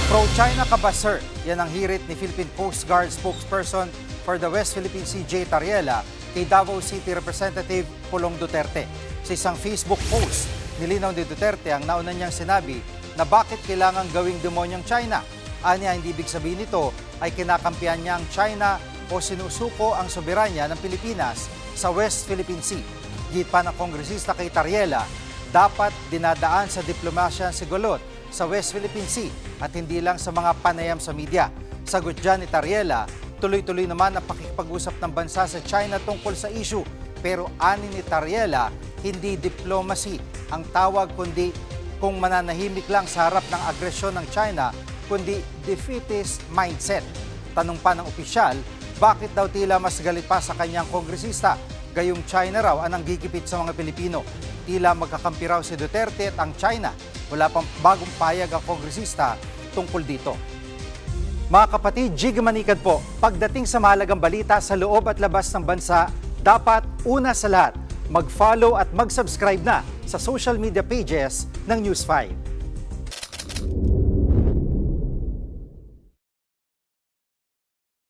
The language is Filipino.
Pro-China ka ba, sir? Yan ang hirit ni Philippine Coast Guard spokesperson for the West Philippine Sea, Jay Tariela, kay Davao City Representative Pulong Duterte. Sa isang Facebook post, nilinaw ni Duterte ang nauna niyang sinabi na bakit kailangang gawing demonyang China. Anya, hindi ibig sabihin nito ay kinakampihan niya ang China o sinusuko ang soberanya ng Pilipinas sa West Philippine Sea. Git pa ng kongresista kay Tariela, dapat dinadaan sa diplomasya ang sigulot sa West Philippine Sea at hindi lang sa mga panayam sa media. Sagot dyan ni Tariela, tuloy-tuloy naman ang pakikipag-usap ng bansa sa China tungkol sa issue. Pero ani ni Tariela, hindi diplomacy ang tawag kundi kung mananahimik lang sa harap ng agresyon ng China, kundi defeatist mindset. Tanong pa ng opisyal, bakit daw tila mas galit pa sa kanyang kongresista? Gayong China raw ang gigipit sa mga Pilipino. Tila magkakampi raw si Duterte at ang China. Wala pang bagong payag ang kongresista tungkol dito. Mga kapatid, Jig Manikad po, pagdating sa mahalagang balita sa loob at labas ng bansa, dapat una sa lahat, mag-follow at mag-subscribe na sa social media pages ng News 5.